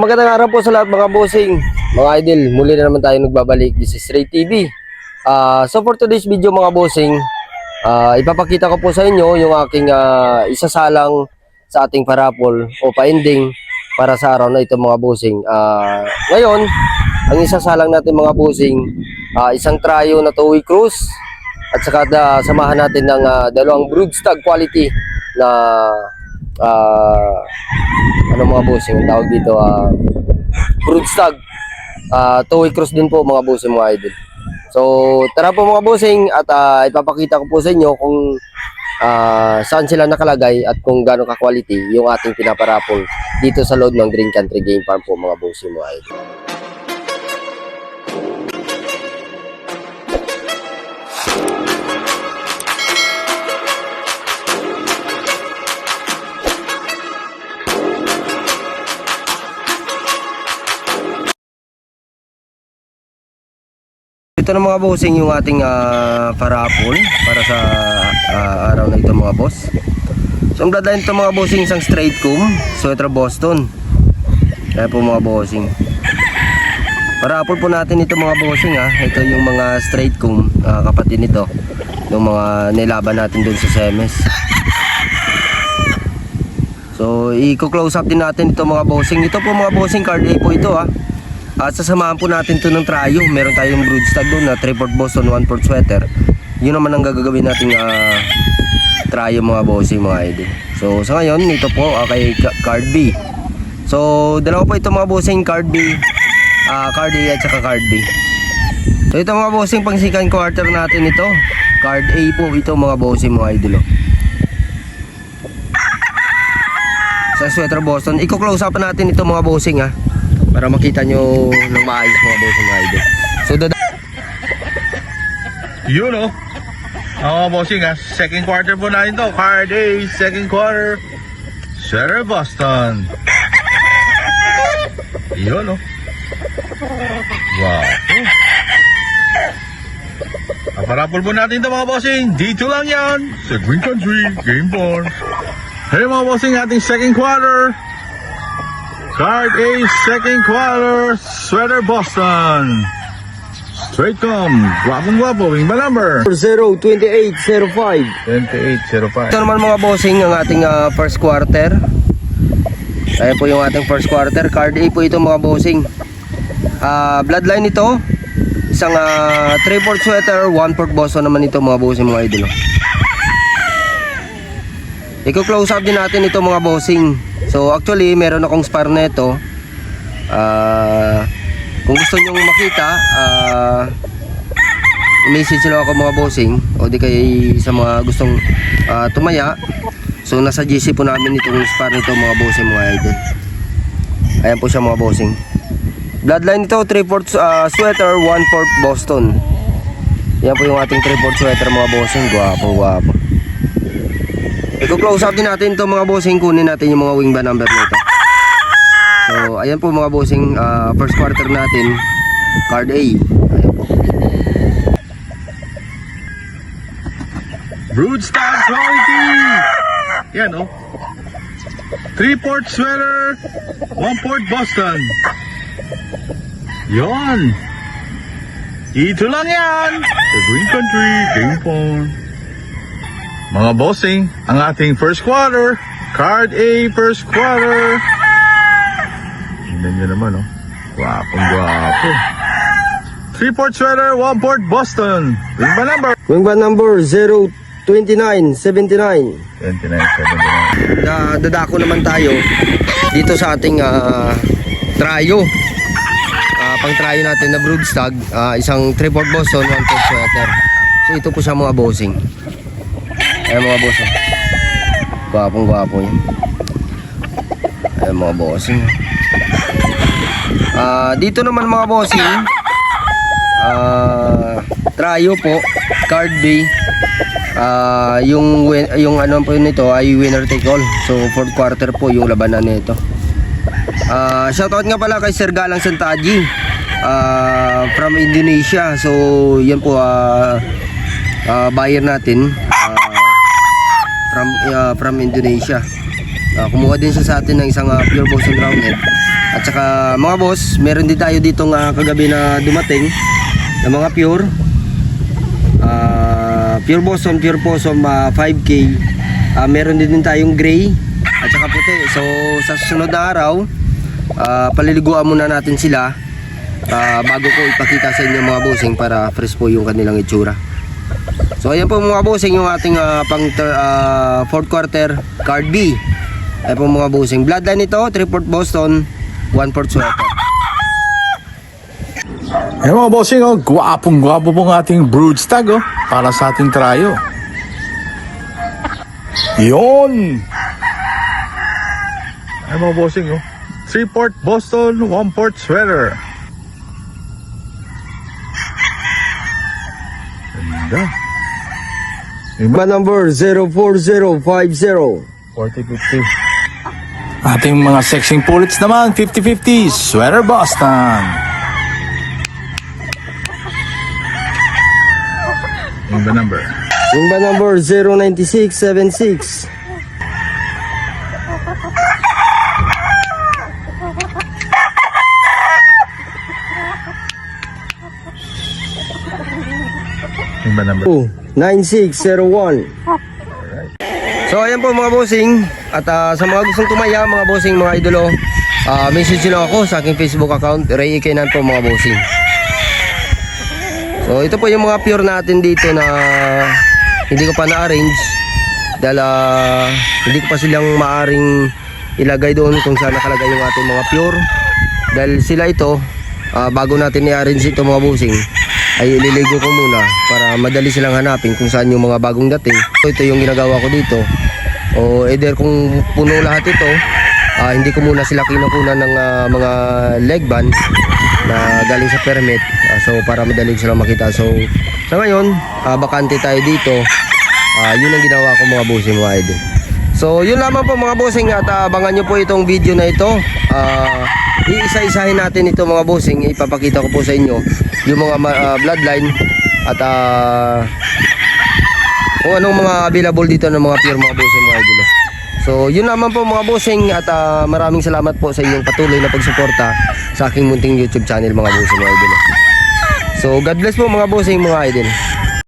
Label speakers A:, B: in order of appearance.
A: Magandang araw po sa lahat mga bossing, mga idol. Muli na naman tayo nagbabalik. This is Ray TV. So for today's video mga bossing, ipapakita ko po sa inyo yung aking isasalang sa ating parapol o pa-ending para sa araw na ito mga bossing. Ngayon, ang isasalang natin mga bossing, isang trio na two-way cruise at saka samahan natin ng dalawang broodstag quality na ano mga bossing, ang tawag dito broodstag, two-way cruise din po mga bossing, mga idol. So tara po mga bossing at ipapakita ko po sa inyo kung saan sila nakalagay at kung gaano ka-quality yung ating pinaparapol dito sa loob ng Green Country Game Farm po mga bossing, mga idol. Ito na mga bossing yung ating parapol para sa araw na ito mga boss. So ang bloodline ito mga bossing, isang straight comb, sweater Boston. Kaya po mga bossing, parapol po natin ito mga bossing Ito yung mga straight comb, kapatid nito, yung mga nilaban natin dun sa semes. So i-close up din natin ito mga bossing. Ito po mga bossing, card A po ito At sasamahan po natin to ng trio. Meron tayong broodstag doon na 3/4 Boston, 1/4 sweater. Yun naman ang gagawin nating trio mga bossing, mga idol. So sa ngayon, ito po kay card B. So dalawa po ito mga bossing, card B, card A at saka card B. So ito mga bossing, pang second quarter natin ito. Card A po ito mga bossing, mga idol. Sa sweater Boston, i-close up natin ito mga bossing para makita nyo ng maayos mga bossing, mga idol. So
B: yun mga bossing second quarter po natin to. Card A, second quarter, sweater Boston. Yun wow. Ang parapol po natin to mga bossing, dito lang yan sa Green Country Game Farm. Hey mga bossing, ating second quarter, card A, second quarter, sweater Boston. Straight comb, guwapong-guwapo, wing ba number?
A: 02805.
B: 2805.
A: Ito naman mga bossing, ang ating first quarter. Ayan po yung ating first quarter. Card A po ito mga bossing. Bloodline ito, isang 3/4 sweater, 1/4 Boston naman ito mga bossing, mga idol. I-close up din natin ito mga bossing. So actually meron akong spar neto. Kung gusto nyo makita, message nyo ako mga bossing, o di kay sa mga gustong tumaya. So nasa GC po namin itong spar nito mga bossing, mga idol. Ayan po siya mga bossing. Bloodline nito 3/4 sweater, 1/4 Boston. Yan po yung ating 3/4 sweater mga bossing. Guwapo. I-close up din natin ito mga bossing. Kunin natin yung mga wing band number nito. So ayan po mga bossing, first quarter natin, card A. Ayan po.
B: Broodstag quality. Yan 3/4 sweater, 1/4 Boston. Yon. Ito lang yan sa Green Country Game Farm. Mga bossing, ang ating first quarter, card A, first quarter. Tingnan nyo naman guwapong-guwapo. 3/4 sweater, 1/4 Boston. Wing ba number?
A: Wing band number 02979.
B: 2979.
A: Dadako naman tayo dito sa ating trio. Pang trio natin na broodstag, isang 3/4 Boston, 1/4 sweater. So ito po siya mga bossing. Ayan mga bossing, guwapong-guwapo yan. Ayan mga bossing. Dito naman mga bossing, trio po, card B. Yung ano po nito ay winner take all. So fourth quarter po yung labanan nito. Shoutout nga pala kay Sir Galang Santaji, from Indonesia. So yan po, buyer natin from Indonesia. Kumuha din siya sa atin ng isang pure Boston roundhead. At saka mga boss, meron din tayo dito kagabi na dumating na mga pure. Pure Boston, Pure Possum 5K. Meron din tayong gray at saka puti. So sa susunod na araw, paliliguan muna natin sila bago ko ipakita sa inyo mga bossing para fresh po yung kanilang itsura. So ayan po mga bossing yung ating fourth quarter card B. Ayan po mga bossing. Bloodline ito, 3/4 Boston, 1/4 sweater.
B: Ayan mga bossing, oh, gwapong-gwapo pong ating brood stag, oh, para sa ating tryo. Yun! Ayan mga bossing, oh, 3/4 Boston, 1/4 sweater. Ganda.
A: Ba number 04050.
B: 40-50. Ating mga sexing pullets naman, 50-50, sweater Boston. Yung ba number?
A: Yung ba number 09676.
B: Yung ba number?
A: 9601. So ayan po mga bossing. At sa mga gustong tumaya mga bossing, mga idolo, message nyo ako sa aking Facebook account, Ray Ikenan po mga bossing. So ito po yung mga pure natin dito na hindi ko pa na-arrange dahil hindi ko pa silang maaring ilagay doon kung saan nakalagay yung ating mga pure. Dahil sila ito, bago natin i-arrange ito mga bossing, ay ililigo ko muna para madali silang hanapin kung saan yung mga bagong dating. So ito yung ginagawa ko dito. O either kung puno lahat ito, hindi ko muna sila kinukunan ng mga leg band na galing sa permit. So para madali silang makita. So sa ngayon, bakante tayo dito. Yun ang ginawa ko mga bossing mga idol. So yun lamang po mga bossing, at abangan nyo po itong video na ito. Iisa-isahin natin ito mga bossing. Ipapakita ko po sa inyo yung mga bloodline at kung anong mga available dito ng mga pure mga bossing mga idol. So yun naman po mga bossing, at maraming salamat po sa inyong patuloy na pagsuporta sa aking munting YouTube channel mga bossing mga idol. So God bless po mga bossing mga idol.